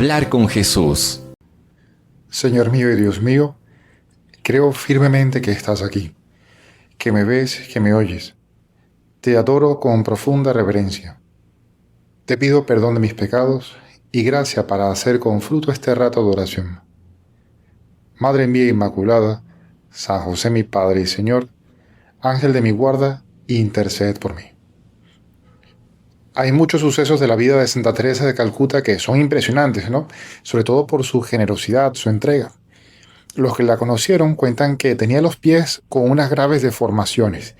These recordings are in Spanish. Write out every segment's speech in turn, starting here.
Hablar con Jesús. Señor mío y Dios mío, creo firmemente que estás aquí, que me ves, que me oyes. Te adoro con profunda reverencia. Te pido perdón de mis pecados y gracia para hacer con fruto este rato de oración. Madre mía Inmaculada, San José mi Padre y Señor, Ángel de mi guarda, interced por mí. Hay muchos sucesos de la vida de Santa Teresa de Calcuta que son impresionantes, ¿no? Sobre todo por su generosidad, su entrega. Los que la conocieron cuentan que tenía los pies con unas graves deformaciones.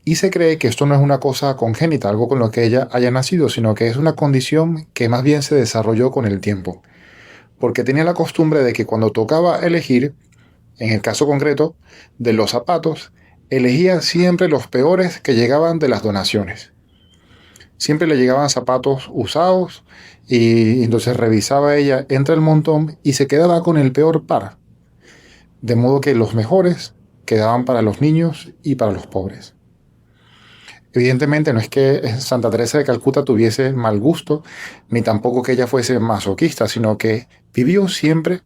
Y se cree que esto no es una cosa congénita, algo con lo que ella haya nacido, sino que es una condición que más bien se desarrolló con el tiempo. Porque tenía la costumbre de que cuando tocaba elegir, en el caso concreto de los zapatos, elegía siempre los peores que llegaban de las donaciones. Siempre le llegaban zapatos usados y entonces revisaba ella entre el montón y se quedaba con el peor par. De modo que los mejores quedaban para los niños y para los pobres. Evidentemente no es que Santa Teresa de Calcuta tuviese mal gusto, ni tampoco que ella fuese masoquista, sino que vivió siempre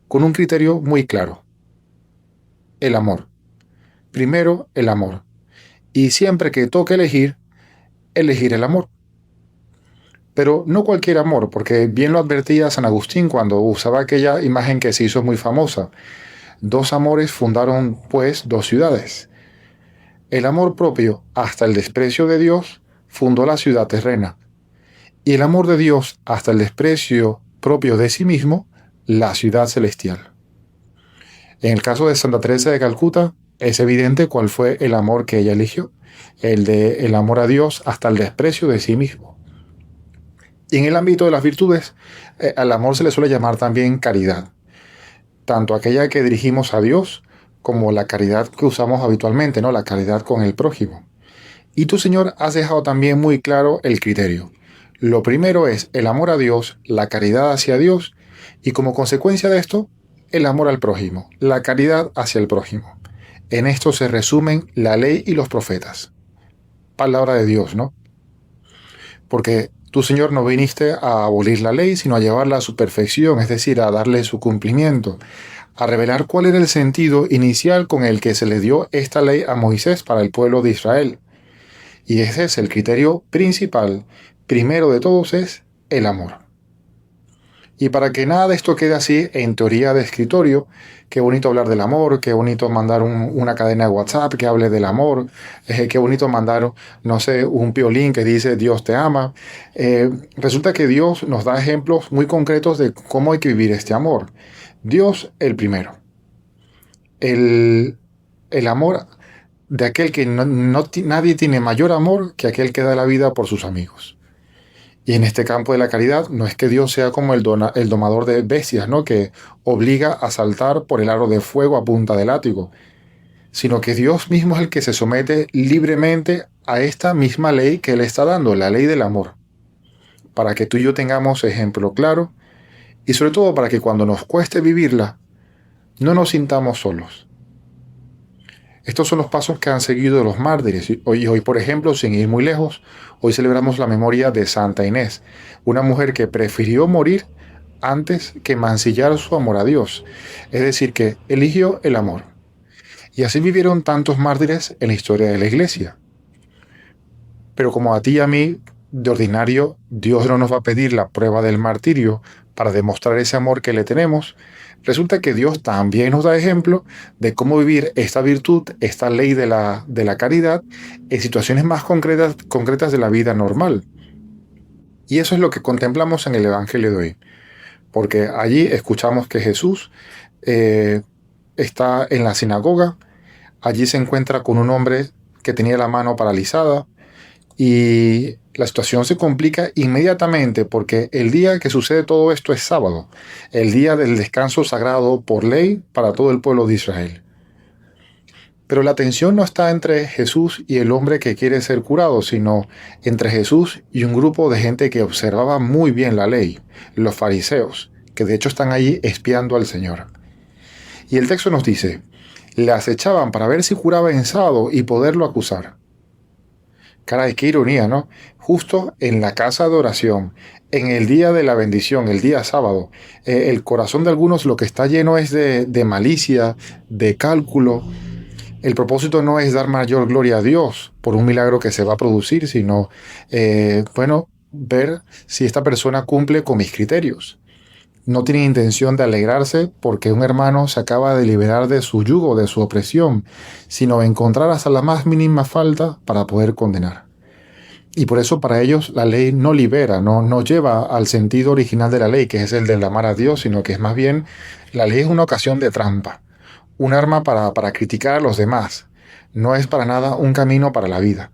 con un criterio muy claro. El amor. Primero, el amor. Y siempre que toque elegir el amor. Pero no cualquier amor, porque bien lo advertía San Agustín cuando usaba aquella imagen que se hizo muy famosa. Dos amores fundaron, pues, dos ciudades. El amor propio, hasta el desprecio de Dios, fundó la ciudad terrena. Y el amor de Dios, hasta el desprecio propio de sí mismo, la ciudad celestial. En el caso de Santa Teresa de Calcuta, es evidente cuál fue el amor que ella eligió, el amor a Dios hasta el desprecio de sí mismo. Y en el ámbito de las virtudes, al amor se le suele llamar también caridad, tanto aquella que dirigimos a Dios como la caridad que usamos habitualmente, ¿no? La caridad con el prójimo. Y tú, Señor, has dejado también muy claro el criterio. Lo primero es el amor a Dios, la caridad hacia Dios, y como consecuencia de esto, el amor al prójimo, la caridad hacia el prójimo. En esto se resumen la ley y los profetas. Palabra de Dios, ¿no? Porque tú, Señor, no viniste a abolir la ley, sino a llevarla a su perfección, es decir, a darle su cumplimiento, a revelar cuál era el sentido inicial con el que se le dio esta ley a Moisés para el pueblo de Israel. Y ese es el criterio principal, primero de todos, es el amor. Y para que nada de esto quede así en teoría de escritorio, qué bonito hablar del amor, qué bonito mandar una cadena de WhatsApp que hable del amor, qué bonito mandar, no sé, un piolín que dice Dios te ama. Resulta que Dios nos da ejemplos muy concretos de cómo hay que vivir este amor. Dios el primero. El amor de aquel que nadie tiene mayor amor que aquel que da la vida por sus amigos. Y en este campo de la caridad no es que Dios sea como el domador de bestias, ¿no? Que obliga a saltar por el aro de fuego a punta de látigo, sino que Dios mismo es el que se somete libremente a esta misma ley que Él está dando, la ley del amor, para que tú y yo tengamos ejemplo claro y sobre todo para que cuando nos cueste vivirla, no nos sintamos solos. Estos son los pasos que han seguido los mártires. Hoy, por ejemplo, sin ir muy lejos, hoy celebramos la memoria de Santa Inés, una mujer que prefirió morir antes que mancillar su amor a Dios. Es decir, que eligió el amor. Y así vivieron tantos mártires en la historia de la Iglesia. Pero como a ti y a mí, de ordinario, Dios no nos va a pedir la prueba del martirio para demostrar ese amor que le tenemos, resulta que Dios también nos da ejemplo de cómo vivir esta virtud, esta ley de la caridad, en situaciones más concretas de la vida normal. Y eso es lo que contemplamos en el Evangelio de hoy. Porque allí escuchamos que Jesús está en la sinagoga, allí se encuentra con un hombre que tenía la mano paralizada, y la situación se complica inmediatamente porque el día que sucede todo esto es sábado, el día del descanso sagrado por ley para todo el pueblo de Israel. Pero la tensión no está entre Jesús y el hombre que quiere ser curado, sino entre Jesús y un grupo de gente que observaba muy bien la ley, los fariseos, que de hecho están allí espiando al Señor. Y el texto nos dice, le acechaban para ver si curaba en sábado y poderlo acusar. Caray, qué ironía, ¿no? Justo en la casa de oración, en el día de la bendición, el día sábado, el corazón de algunos lo que está lleno es de malicia, de cálculo. El propósito no es dar mayor gloria a Dios por un milagro que se va a producir, sino, bueno, ver si esta persona cumple con mis criterios. No tienen intención de alegrarse porque un hermano se acaba de liberar de su yugo, de su opresión, sino encontrar hasta la más mínima falta para poder condenar. Y por eso para ellos la ley no libera, no lleva al sentido original de la ley, que es el de amar a Dios, sino que es más bien, la ley es una ocasión de trampa, un arma para criticar a los demás. No es para nada un camino para la vida.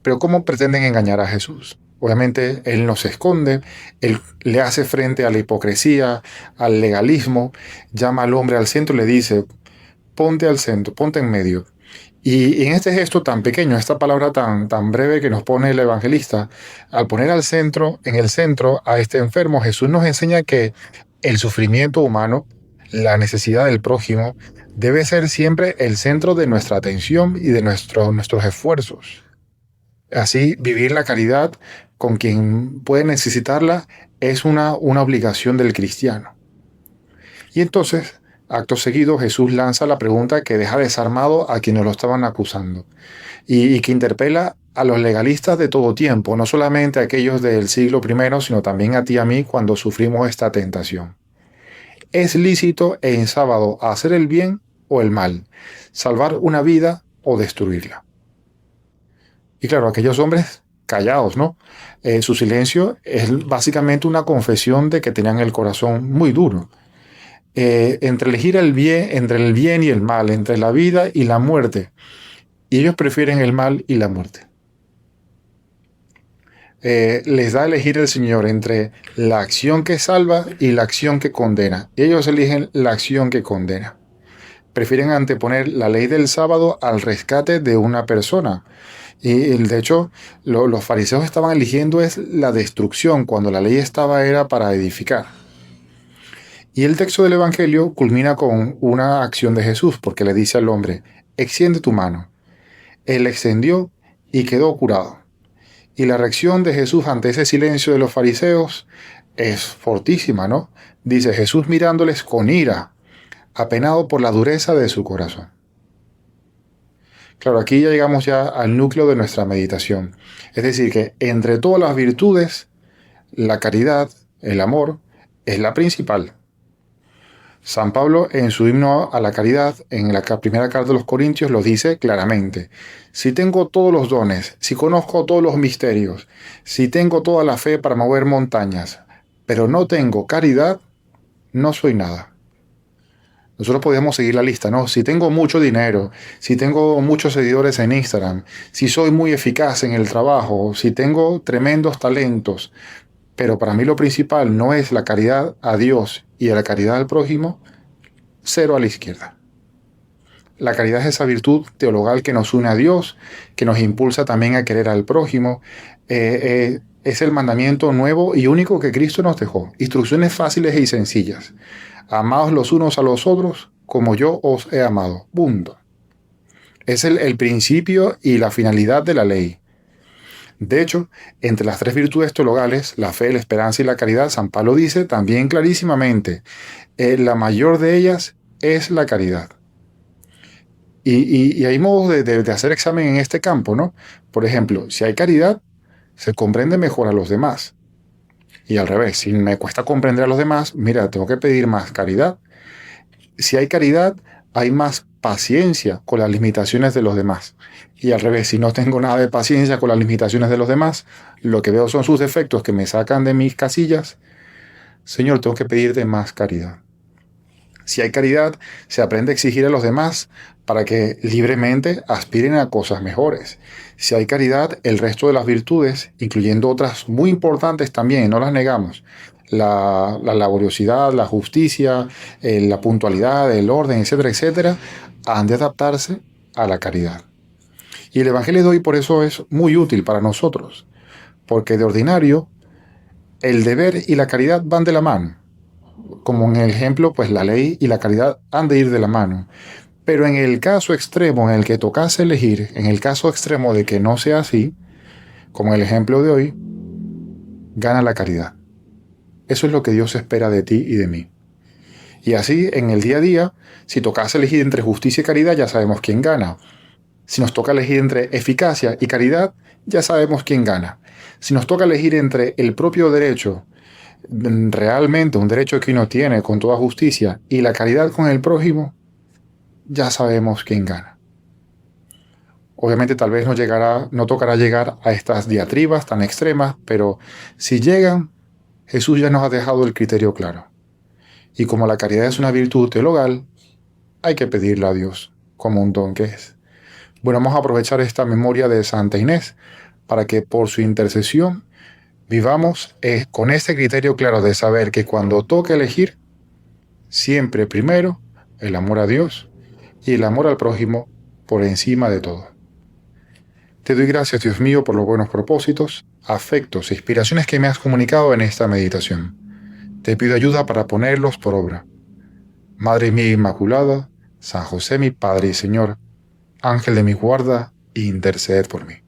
Pero ¿cómo pretenden engañar a Jesús? Obviamente Él no se esconde, Él le hace frente a la hipocresía, al legalismo, llama al hombre al centro y le dice, ponte al centro, ponte en medio. Y en este gesto tan pequeño, esta palabra tan breve que nos pone el evangelista, al poner al centro, en el centro a este enfermo, Jesús nos enseña que el sufrimiento humano, la necesidad del prójimo, debe ser siempre el centro de nuestra atención y de nuestros esfuerzos. Así, vivir la caridad con quien puede necesitarla es una obligación del cristiano. Y entonces, acto seguido, Jesús lanza la pregunta que deja desarmado a quienes lo estaban acusando y que interpela a los legalistas de todo tiempo, no solamente a aquellos del siglo I, sino también a ti y a mí cuando sufrimos esta tentación. ¿Es lícito en sábado hacer el bien o el mal, salvar una vida o destruirla? Y claro, aquellos hombres callados, ¿no? Su silencio es básicamente una confesión de que tenían el corazón muy duro. Entre elegir el bien, entre el bien y el mal, entre la vida y la muerte. Y ellos prefieren el mal y la muerte. Les da a elegir el Señor entre la acción que salva y la acción que condena. Y ellos eligen la acción que condena. Prefieren anteponer la ley del sábado al rescate de una persona. Y de hecho, los fariseos estaban eligiendo es la destrucción, cuando la ley era para edificar. Y el texto del Evangelio culmina con una acción de Jesús, porque le dice al hombre, extiende tu mano. Él extendió y quedó curado. Y la reacción de Jesús ante ese silencio de los fariseos es fortísima, ¿no? Dice Jesús mirándoles con ira, apenado por la dureza de su corazón. Claro, aquí ya llegamos ya al núcleo de nuestra meditación. Es decir, que entre todas las virtudes, la caridad, el amor, es la principal. San Pablo, en su himno a la caridad, en la primera carta de los Corintios, lo dice claramente. Si tengo todos los dones, si conozco todos los misterios, si tengo toda la fe para mover montañas, pero no tengo caridad, no soy nada. Nosotros podemos seguir la lista, ¿no? Si tengo mucho dinero, si tengo muchos seguidores en Instagram, si soy muy eficaz en el trabajo, si tengo tremendos talentos, pero para mí lo principal no es la caridad a Dios y a la caridad al prójimo, cero a la izquierda. La caridad es esa virtud teologal que nos une a Dios, que nos impulsa también a querer al prójimo. Es el mandamiento nuevo y único que Cristo nos dejó. Instrucciones fáciles y sencillas. Amaos los unos a los otros como yo os he amado. Punto. Es el principio y la finalidad de la ley. De hecho, entre las tres virtudes teologales, la fe, la esperanza y la caridad, San Pablo dice también clarísimamente, la mayor de ellas es la caridad. Y hay modos de hacer examen en este campo, ¿no? Por ejemplo, si hay caridad, se comprende mejor a los demás. Y al revés, si me cuesta comprender a los demás, mira, tengo que pedir más caridad. Si hay caridad, hay más paciencia con las limitaciones de los demás. Y al revés, si no tengo nada de paciencia con las limitaciones de los demás, lo que veo son sus defectos que me sacan de mis casillas, Señor, tengo que pedirte más caridad. Si hay caridad, se aprende a exigir a los demás para que libremente aspiren a cosas mejores. Si hay caridad, el resto de las virtudes, incluyendo otras muy importantes también, no las negamos, la laboriosidad, la justicia, la puntualidad, el orden, etcétera, etcétera, han de adaptarse a la caridad. Y el Evangelio de hoy por eso es muy útil para nosotros, porque de ordinario el deber y la caridad van de la mano. Como en el ejemplo, pues la ley y la caridad han de ir de la mano. Pero en el caso extremo en el que tocase elegir, en el caso extremo de que no sea así, como en el ejemplo de hoy, gana la caridad. Eso es lo que Dios espera de ti y de mí. Y así, en el día a día, si tocase elegir entre justicia y caridad, ya sabemos quién gana. Si nos toca elegir entre eficacia y caridad, ya sabemos quién gana. Si nos toca elegir entre el propio derecho, realmente un derecho que uno tiene con toda justicia, y la caridad con el prójimo, ya sabemos quién gana. Obviamente tal vez no tocará llegar a estas diatribas tan extremas, pero si llegan, Jesús ya nos ha dejado el criterio claro. Y como la caridad es una virtud teologal, hay que pedirla a Dios como un don que es. Bueno, vamos a aprovechar esta memoria de Santa Inés para que por su intercesión vivamos con este criterio claro de saber que cuando toque elegir, siempre primero el amor a Dios y el amor al prójimo por encima de todo. Te doy gracias, Dios mío, por los buenos propósitos, afectos e inspiraciones que me has comunicado en esta meditación. Te pido ayuda para ponerlos por obra. Madre mía Inmaculada, San José mi Padre y Señor, Ángel de mi guarda, interced por mí.